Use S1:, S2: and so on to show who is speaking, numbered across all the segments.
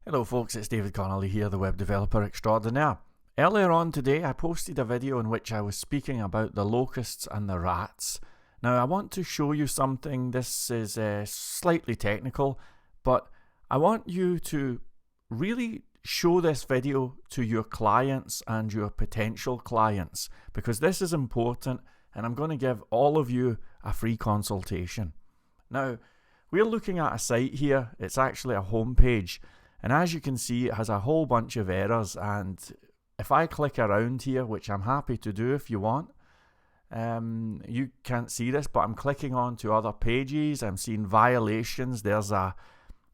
S1: Hello folks, it's David Connolly here, the web developer extraordinaire. Earlier on today I posted a video in which I was speaking about the locusts and the rats. Now I want to show you something. This is slightly technical, but I want you to really show this video to your clients and your potential clients, because this is important and I'm going to give all of you a free consultation. Now we're looking at a site here. It's actually a home page. And as you can see, it has a whole bunch of errors, and if I click around here, which I'm happy to do if you want, you can't see this, but I'm clicking on to other pages. I'm seeing violations. There's a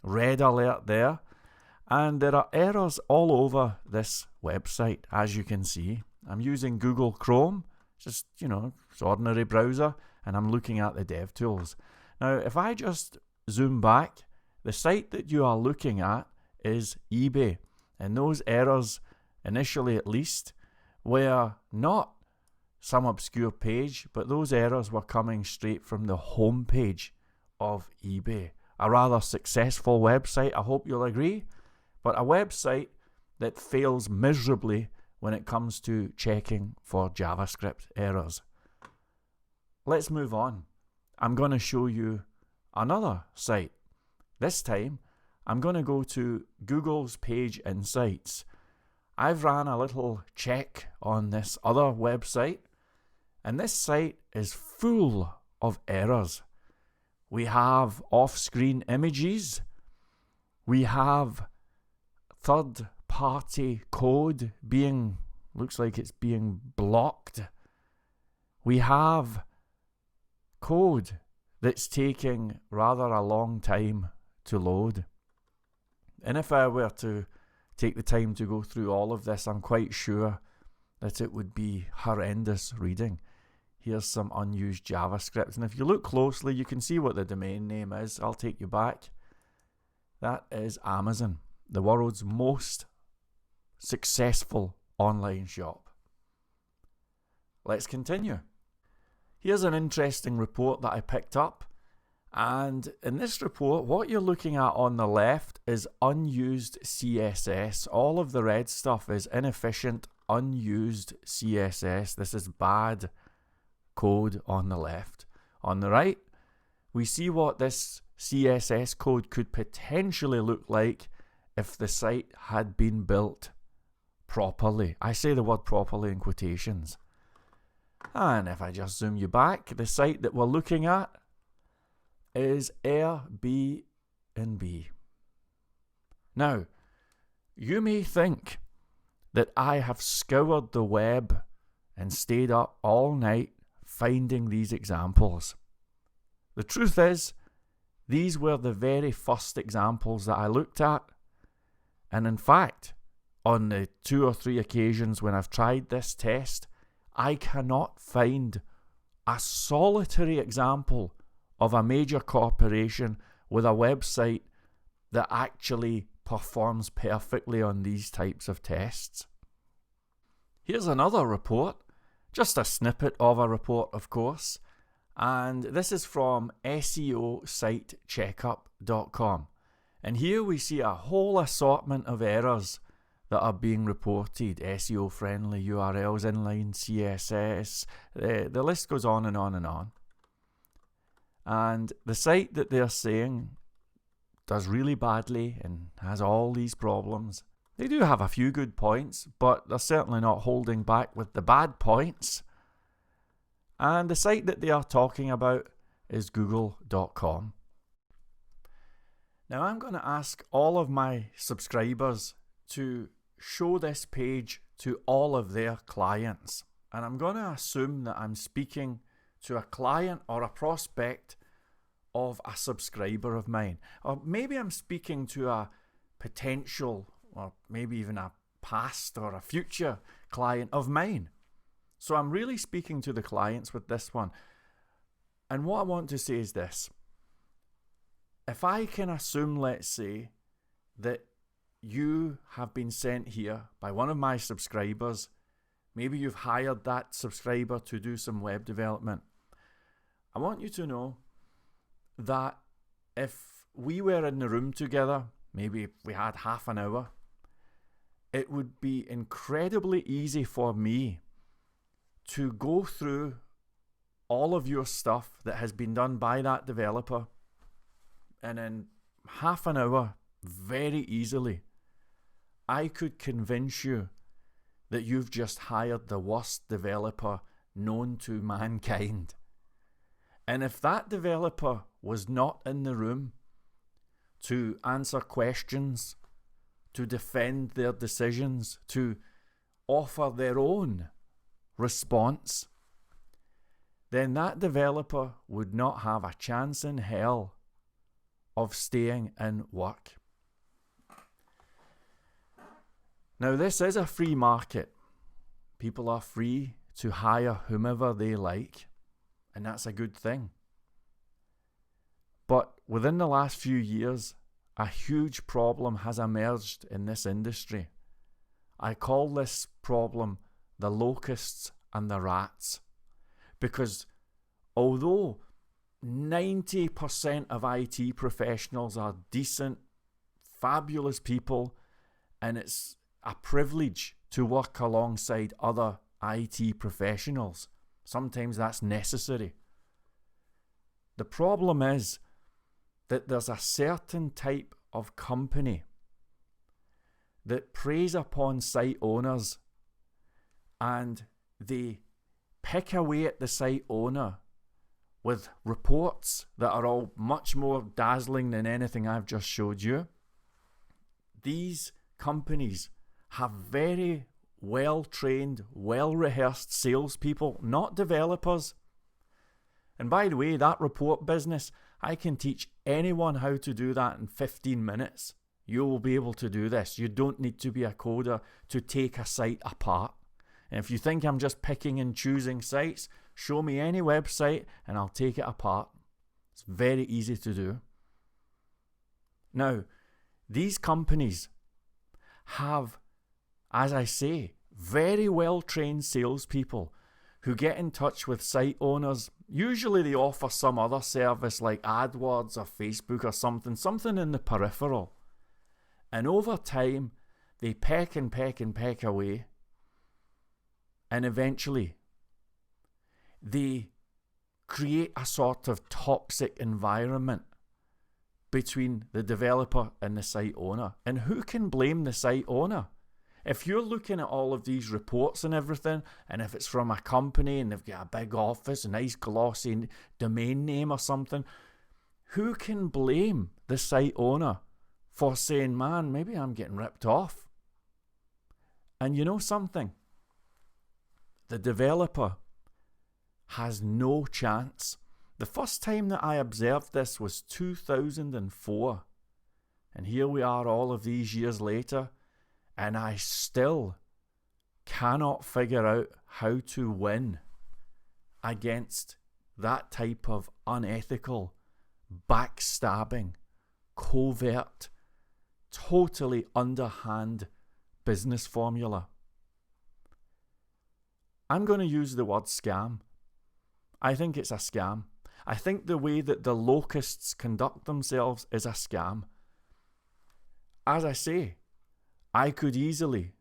S1: red alert there, and there are errors all over this website, as you can see. I'm using Google Chrome, just, it's ordinary browser, and I'm looking at the dev tools. Now, if I just zoom back, the site that you are looking at is eBay, and those errors, initially at least, were not some obscure page, but those errors were coming straight from the home page of eBay. A rather successful website, I hope you'll agree, but a website that fails miserably when it comes to checking for JavaScript errors. Let's move on. I'm going to show you another site. This time I'm going to go to Google's Page Insights. I've ran a little check on this other website, and this site is full of errors. We have off-screen images. We have third-party code looks like it's being blocked. We have code that's taking rather a long time to load. And if I were to take the time to go through all of this, I'm quite sure that it would be horrendous reading. Here's some unused JavaScript. And if you look closely, you can see what the domain name is. I'll take you back. That is Amazon, the world's most successful online shop. Let's continue. Here's an interesting report that I picked up. And in this report, what you're looking at on the left is unused CSS. All of the red stuff is inefficient, unused CSS. This is bad code on the left. On the right, we see what this CSS code could potentially look like if the site had been built properly. I say the word properly in quotations. And if I just zoom you back, the site that we're looking at is Airbnb. Now, you may think that I have scoured the web and stayed up all night finding these examples. The truth is, these were the very first examples that I looked at, and in fact, on the 2 or 3 occasions when I've tried this test, I cannot find a solitary example of a major corporation with a website that actually performs perfectly on these types of tests. Here's another report, just a snippet of a report, of course, and this is from SEOsitecheckup.com. And here we see a whole assortment of errors that are being reported. SEO friendly URLs, inline CSS, the list goes on and on and on. And the site that they're saying does really badly and has all these problems. They do have a few good points, but they're certainly not holding back with the bad points. And the site that they are talking about is google.com. Now I'm going to ask all of my subscribers to show this page to all of their clients. And I'm going to assume that I'm speaking to a client or a prospect of a subscriber of mine. Or maybe I'm speaking to a potential or maybe even a past or a future client of mine. So I'm really speaking to the clients with this one. And what I want to say is this. If I can assume, let's say, that you have been sent here by one of my subscribers, maybe you've hired that subscriber to do some web development. I want you to know that if we were in the room together maybe if we had half an hour, it would be incredibly easy for me to go through all of your stuff that has been done by that developer, and in half an hour, very easily, I could convince you that you've just hired the worst developer known to mankind. And if that developer was not in the room to answer questions, to defend their decisions, to offer their own response, then that developer would not have a chance in hell of staying in work. Now, this is a free market. People are free to hire whomever they like, and that's a good thing. But within the last few years, a huge problem has emerged in this industry. I call this problem the locusts and the rats, because although 90% of IT professionals are decent, fabulous people, and it's a privilege to work alongside other IT professionals, sometimes that's necessary. The problem is that there's a certain type of company that preys upon site owners, and they pick away at the site owner with reports that are all much more dazzling than anything I've just showed you. These companies have very well-trained, well-rehearsed salespeople, not developers. And by the way, that report business, I can teach anyone how to do that in 15 minutes. You will be able to do this. You don't need to be a coder to take a site apart. And if you think I'm just picking and choosing sites, show me any website and I'll take it apart. It's very easy to do. Now, these companies have, as I say, very well-trained salespeople who get in touch with site owners. Usually they offer some other service like AdWords or Facebook or something in the peripheral. And over time, they peck and peck and peck away. And eventually, they create a sort of toxic environment between the developer and the site owner. And who can blame the site owner? If you're looking at all of these reports and everything, and if it's from a company and they've got a big office, a nice glossy domain name or something, who can blame the site owner for saying, man, maybe I'm getting ripped off? And you know something? The developer has no chance. The first time that I observed this was 2004. And here we are all of these years later, and I still cannot figure out how to win against that type of unethical, backstabbing, covert, totally underhand business formula. I'm going to use the word scam. I think it's a scam. I think the way that the locusts conduct themselves is a scam. As I say, I could easily,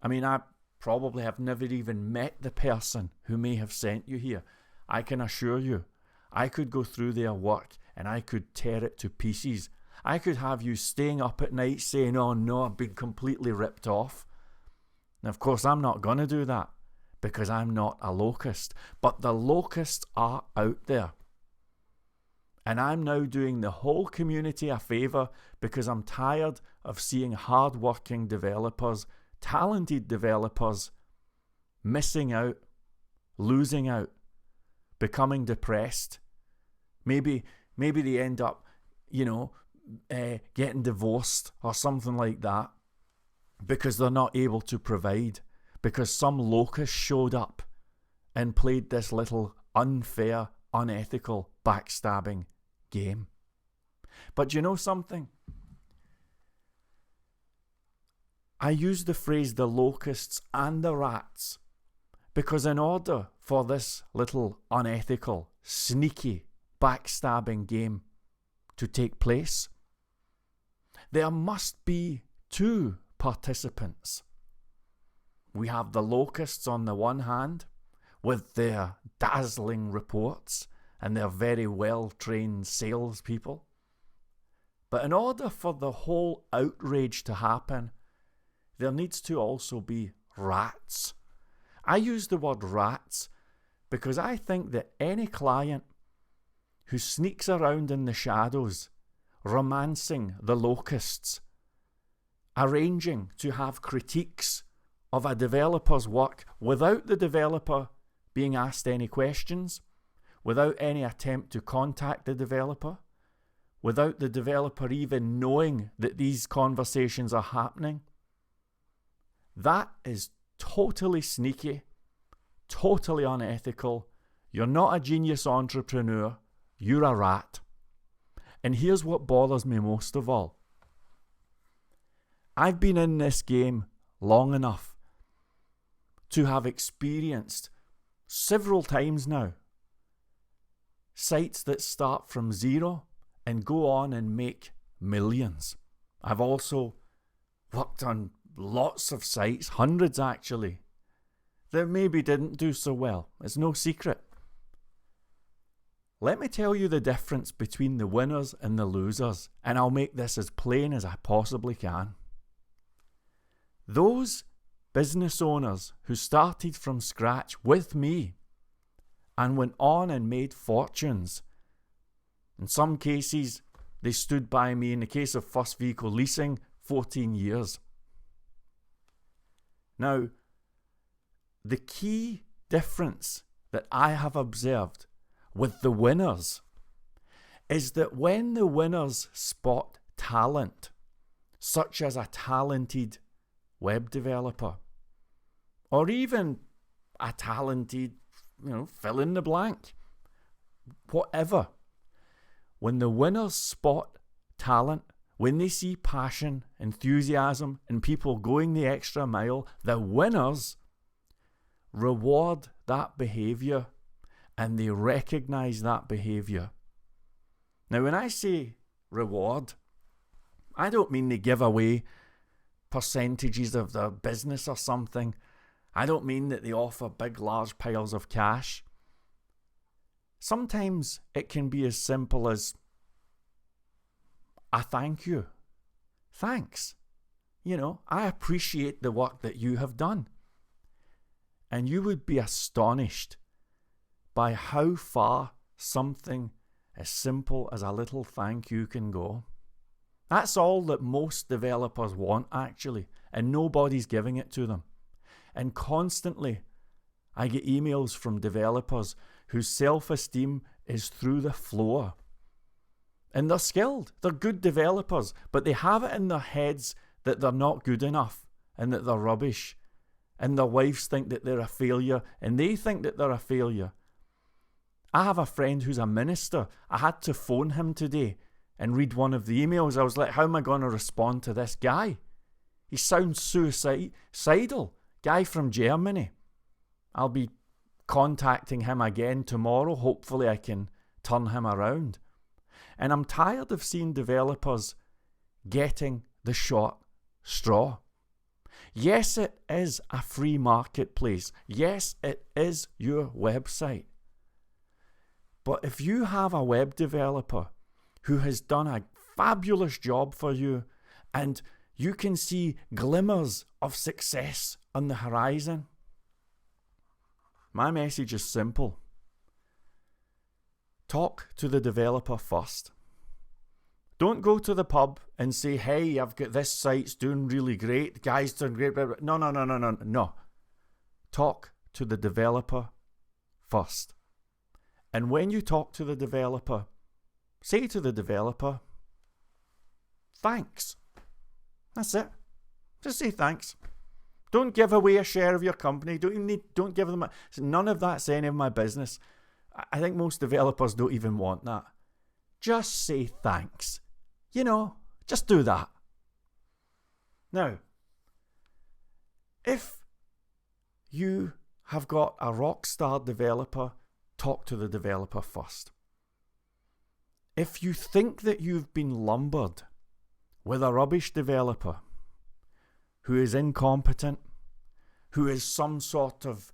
S1: I probably have never even met the person who may have sent you here. I can assure you, I could go through their work and I could tear it to pieces. I could have you staying up at night saying, oh no, I've been completely ripped off. And of course, I'm not going to do that because I'm not a locust. But the locusts are out there. And I'm now doing the whole community a favour because I'm tired of seeing hard-working developers, talented developers, missing out, losing out, becoming depressed. Maybe they end up, getting divorced or something like that because they're not able to provide, because some locust showed up and played this little unfair, unethical, backstabbing game. But you know something? I use the phrase the locusts and the rats because in order for this little unethical, sneaky, backstabbing game to take place, there must be two participants. We have the locusts on the one hand, with their dazzling reports and their very well-trained salespeople. But in order for the whole outrage to happen, there needs to also be rats. I use the word rats because I think that any client who sneaks around in the shadows, romancing the locusts, arranging to have critiques of a developer's work without the developer being asked any questions, without any attempt to contact the developer, without the developer even knowing that these conversations are happening, that is totally sneaky, totally unethical. You're not a genius entrepreneur, you're a rat. And here's what bothers me most of all. I've been in this game long enough to have experienced several times now sites that start from zero and go on and make millions. I've also worked on lots of sites, hundreds actually, that maybe didn't do so well. It's no secret. Let me tell you the difference between the winners and the losers, and I'll make this as plain as I possibly can. Those business owners who started from scratch with me and went on and made fortunes. In some cases, they stood by me. In the case of First Vehicle Leasing, 14 years. Now, the key difference that I have observed with the winners is that when the winners spot talent, such as a talented web developer, or even a talented, fill in the blank, whatever. When the winners spot talent, when they see passion, enthusiasm, and people going the extra mile, the winners reward that behaviour and they recognise that behaviour. Now, when I say reward, I don't mean they give away percentages of their business or something. I don't mean that they offer big, large piles of cash. Sometimes it can be as simple as a thank you. Thanks. I appreciate the work that you have done. And you would be astonished by how far something as simple as a little thank you can go. That's all that most developers want, actually, and nobody's giving it to them. And constantly, I get emails from developers whose self-esteem is through the floor. And they're skilled, they're good developers, but they have it in their heads that they're not good enough and that they're rubbish. And their wives think that they're a failure, and they think that they're a failure. I have a friend who's a minister. I had to phone him today and read one of the emails. I was like, how am I going to respond to this guy? He sounds suicidal. Guy from Germany. I'll be contacting him again tomorrow. Hopefully I can turn him around. And I'm tired of seeing developers getting the short straw. Yes, it is a free marketplace. Yes, it is your website. But if you have a web developer who has done a fabulous job for you and you can see glimmers of success on the horizon, my message is simple. Talk to the developer first. Don't go to the pub and say, hey, I've got this site's doing really great, the guy's doing great. Blah, blah. No. Talk to the developer first. And when you talk to the developer, say to the developer, thanks. That's it. Just say thanks. Don't give away a share of your company. Don't give them none of that's any of my business. I think most developers don't even want that. Just say thanks. Just do that. Now, if you have got a rock star developer, talk to the developer first. If you think that you've been lumbered with a rubbish developer who is incompetent, who is some sort of,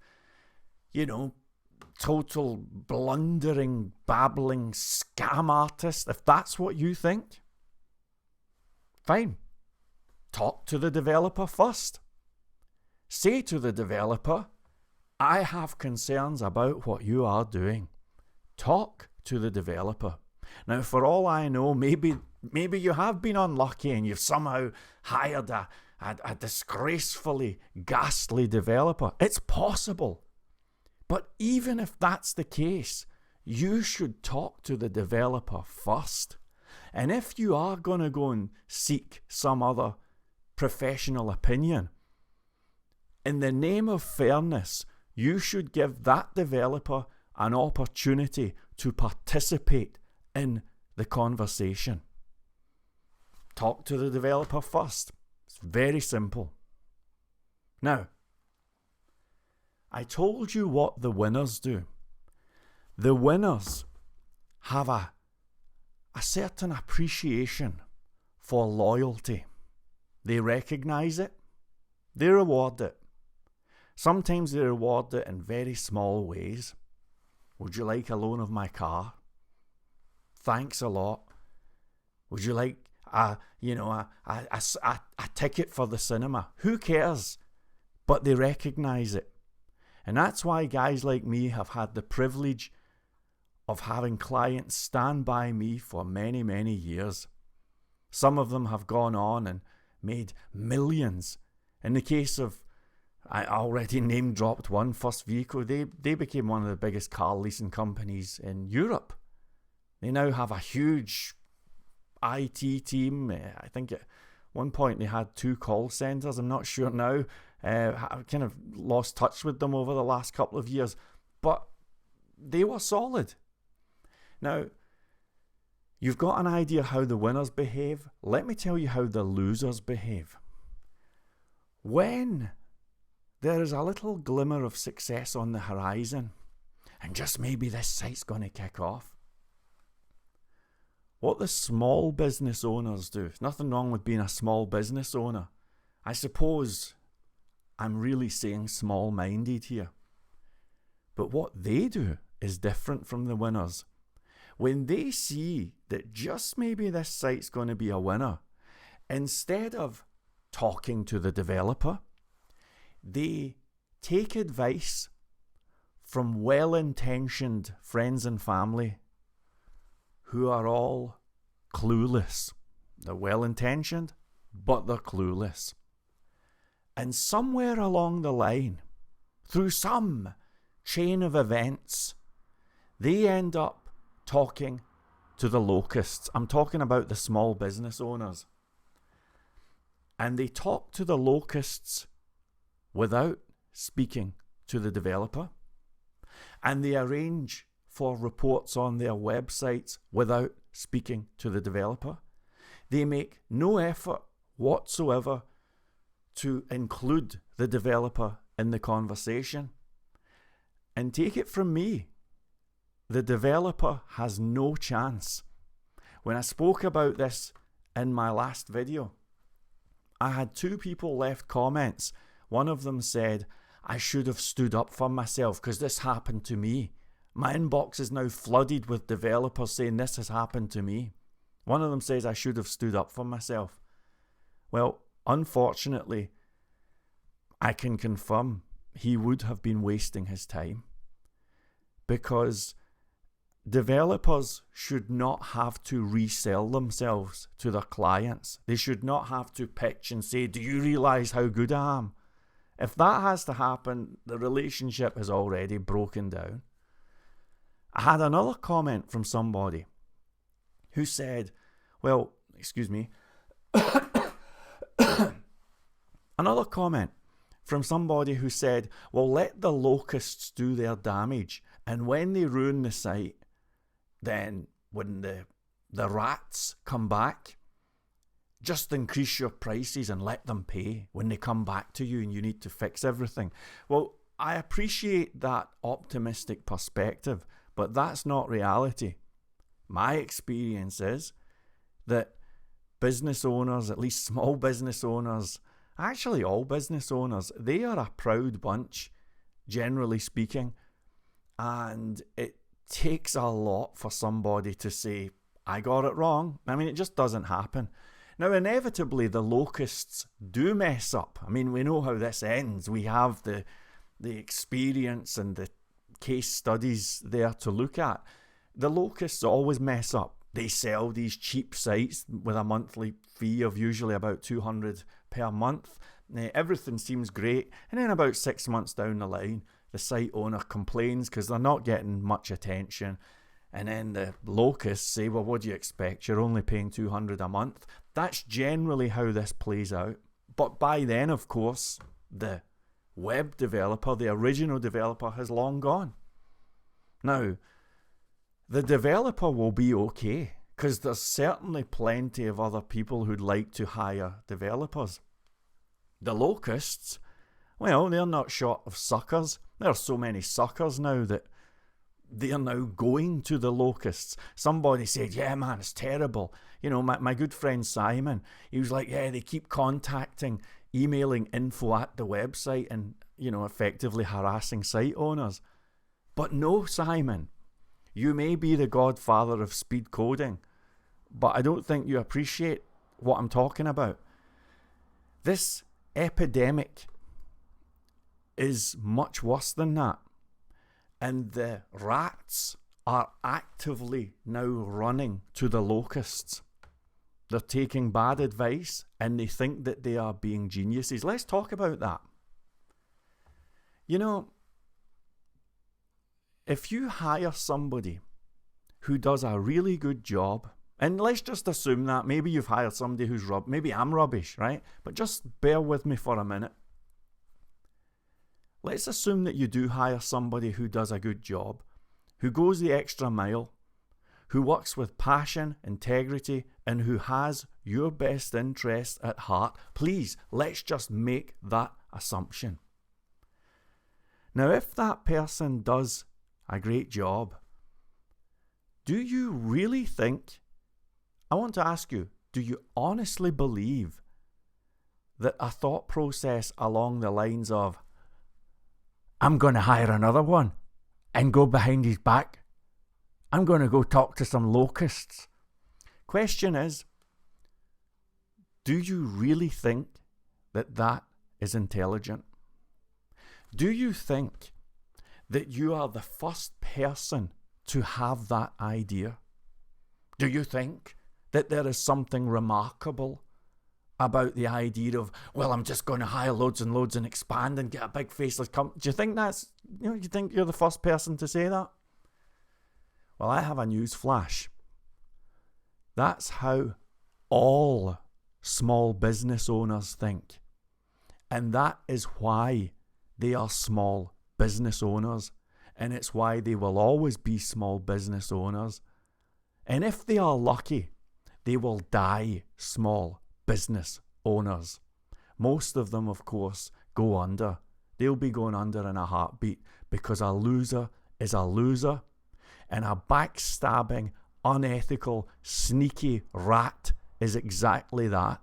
S1: total blundering, babbling scam artist, if that's what you think, fine. Talk to the developer first. Say to the developer, I have concerns about what you are doing. Talk to the developer. Now, for all I know, maybe you have been unlucky and you've somehow hired a disgracefully ghastly developer. It's possible. But even if that's the case, you should talk to the developer first. And if you are going to go and seek some other professional opinion, in the name of fairness, you should give that developer an opportunity to participate in the conversation. Talk to the developer first. It's very simple. Now, I told you what the winners do. The winners have a certain appreciation for loyalty. They recognize it. They reward it. Sometimes they reward it in very small ways. Would you like a loan of my car? Thanks a lot. Would you like a ticket for the cinema? Who cares? But they recognize it. And that's why guys like me have had the privilege of having clients stand by me for many, many years. Some of them have gone on and made millions. In the case of, I already name dropped one, First Vehicle, they became one of the biggest car leasing companies in Europe. They now have a huge IT team. I think at one point they had 2 call centres. I'm not sure now. I've kind of lost touch with them over the last couple of years. But they were solid. Now, you've got an idea how the winners behave. Let me tell you how the losers behave. When there is a little glimmer of success on the horizon, and just maybe this site's going to kick off, what the small business owners do, there's nothing wrong with being a small business owner. I suppose I'm really saying small-minded here. But what they do is different from the winners. When they see that just maybe this site's going to be a winner, instead of talking to the developer, they take advice from well-intentioned friends and family who are all clueless. They're well-intentioned, but they're clueless. And somewhere along the line, through some chain of events, they end up talking to the locusts. I'm talking about the small business owners. And they talk to the locusts without speaking to the developer. And they arrange for reports on their websites without speaking to the developer. They make no effort whatsoever to include the developer in the conversation. And take it from me, the developer has no chance. When I spoke about this in my last video, I had 2 people left comments. One of them said, I should have stood up for myself because this happened to me. My inbox is now flooded with developers saying this has happened to me. One of them says I should have stood up for myself. Well, unfortunately, I can confirm he would have been wasting his time, because developers should not have to resell themselves to their clients. They should not have to pitch and say, do you realise how good I am? If that has to happen, the relationship has already broken down. I had another comment from somebody who said, well, excuse me, another comment from somebody who said, well, let the locusts do their damage, and when they ruin the site, then when the rats come back, just increase your prices and let them pay when they come back to you and you need to fix everything. Well, I appreciate that optimistic perspective, but that's not reality. My experience is that business owners, at least small business owners, actually all business owners, they are a proud bunch, generally speaking. And it takes a lot for somebody to say, I got it wrong. I mean, it just doesn't happen. Now, inevitably, the locusts do mess up. I mean, we know how this ends. We have the experience and the case studies there to look at. The locusts always mess up. They sell these cheap sites with a monthly fee of usually about $200 per month. Everything seems great. And then about 6 months down the line, the site owner complains because they're not getting much attention. And then the locusts say, well, what do you expect? You're only paying $200 a month. That's generally how this plays out. But by then, of course, the web developer, the original developer, has long gone. Now, the developer will be okay because there's certainly plenty of other people who'd like to hire developers. The locusts, well, they're not short of suckers. There are so many suckers now that they are now going to the locusts. Somebody said, yeah, man, it's terrible. You know, my good friend Simon, he was like, yeah, they keep contacting, emailing info at the website and, you know, effectively harassing site owners. But no, Simon, you may be the godfather of speed coding, but I don't think you appreciate what I'm talking about. This epidemic is much worse than that. And the rats are actively now running to the locusts. They're taking bad advice and they think that they are being geniuses. Let's talk about that. You know, if you hire somebody who does a really good job, and let's just assume that maybe you've hired somebody who's maybe I'm rubbish, right? But just bear with me for a minute. Let's assume that you do hire somebody who does a good job, who goes the extra mile, who works with passion, integrity, and who has your best interest at heart. Please, let's just make that assumption. Now, if that person does a great job, do you really think, I want to ask you, do you honestly believe that a thought process along the lines of, I'm going to hire another one and go behind his back, I'm going to go talk to some locusts. Question is, do you really think that that is intelligent? Do you think that you are the first person to have that idea? Do you think that there is something remarkable about the idea of, well, I'm just going to hire loads and loads and expand and get a big faceless company? Do you think you think you're the first person to say that? Well, I have a news flash. That's how all small business owners think. And that is why they are small business owners. And it's why they will always be small business owners. And if they are lucky, they will die small business owners. Most of them, of course, go under. They'll be going under in a heartbeat because a loser is a loser. And a backstabbing, unethical, sneaky rat is exactly that.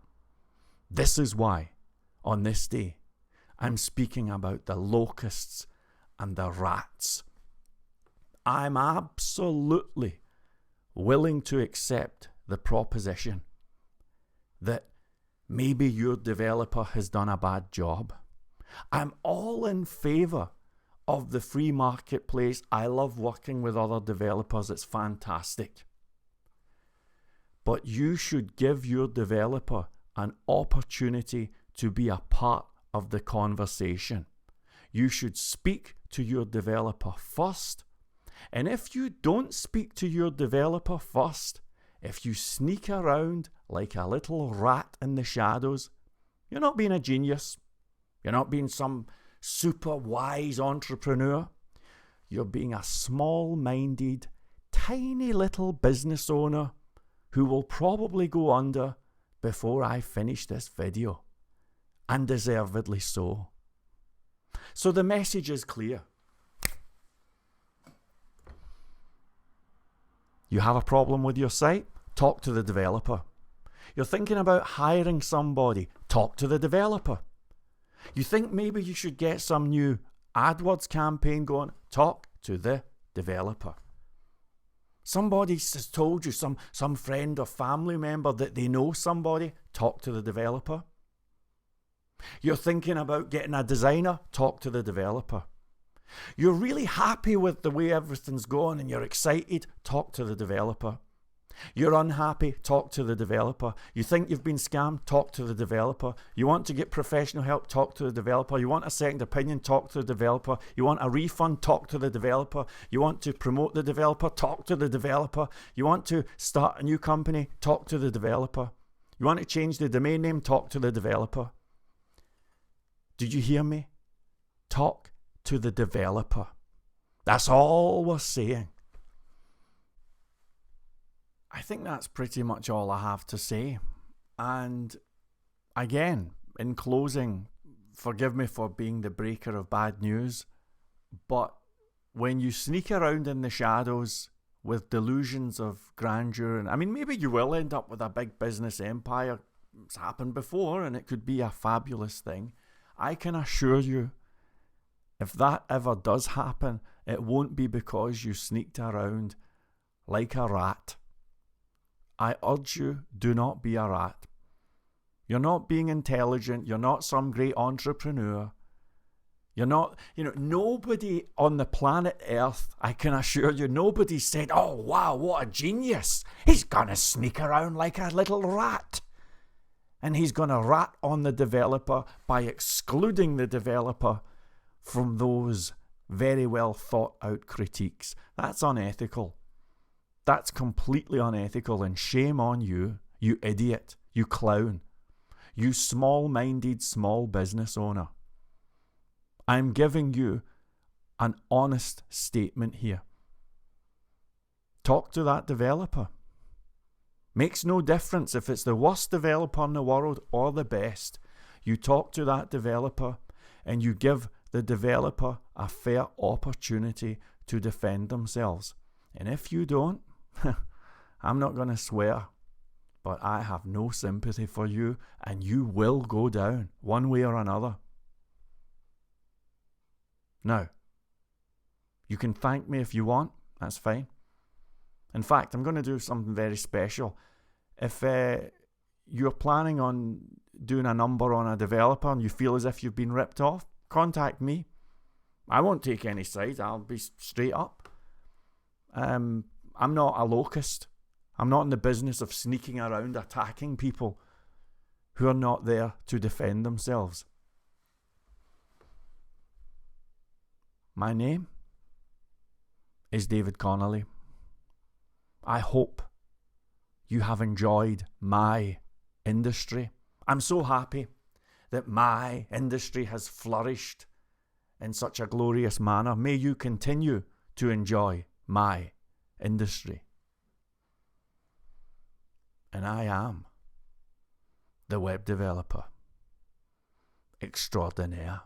S1: This is why, on this day, I'm speaking about the locusts and the rats. I'm absolutely willing to accept the proposition that maybe your developer has done a bad job. I'm all in favour of the free marketplace. I love working with other developers. It's fantastic. But you should give your developer an opportunity to be a part of the conversation. You should speak to your developer first. And if you don't speak to your developer first, if you sneak around like a little rat in the shadows, you're not being a genius. You're not being some super wise entrepreneur. You're being a small-minded, tiny little business owner who will probably go under before I finish this video. And deservedly so. So the message is clear. You have a problem with your site? Talk to the developer. You're thinking about hiring somebody. Talk to the developer. You think maybe you should get some new AdWords campaign going. Talk to the developer. Somebody has told you, some friend or family member that they know somebody. Talk to the developer. You're thinking about getting a designer. Talk to the developer. You're really happy with the way everything's going and you're excited. Talk to the developer. You're unhappy, talk to the developer. You think you've been scammed, talk to the developer. You want to get professional help, talk to the developer. You want a second opinion, talk to the developer. You want a refund, talk to the developer. You want to promote the developer, talk to the developer. You want to start a new company, talk to the developer. You want to change the domain name, talk to the developer. Did you hear me? Talk to the developer. That's all we're saying. I think that's pretty much all I have to say. And again, in closing, forgive me for being the breaker of bad news, but when you sneak around in the shadows with delusions of grandeur, and I mean, maybe you will end up with a big business empire. It's happened before, and it could be a fabulous thing. I can assure you, if that ever does happen, it won't be because you sneaked around like a rat. I urge you, do not be a rat. You're not being intelligent. You're not some great entrepreneur. You're not, nobody on the planet Earth, I can assure you, nobody said, oh, wow, what a genius. He's going to sneak around like a little rat. And he's going to rat on the developer by excluding the developer from those very well thought out critiques. That's unethical. That's completely unethical, and shame on you, you idiot, you clown, you small-minded small business owner. I'm giving you an honest statement here. Talk to that developer. Makes no difference if it's the worst developer in the world or the best. You talk to that developer and you give the developer a fair opportunity to defend themselves. And if you don't, I'm not going to swear, but I have no sympathy for you, and you will go down one way or another. Now, you can thank me if you want, that's fine. In fact, I'm going to do something very special. If you're planning on doing a number on a developer and you feel as if you've been ripped off, contact me. I won't take any sides, I'll be straight up. I'm not a locust. I'm not in the business of sneaking around attacking people who are not there to defend themselves. My name is David Connolly. I hope you have enjoyed my industry. I'm so happy that my industry has flourished in such a glorious manner. May you continue to enjoy my industry. And I am the web developer extraordinaire.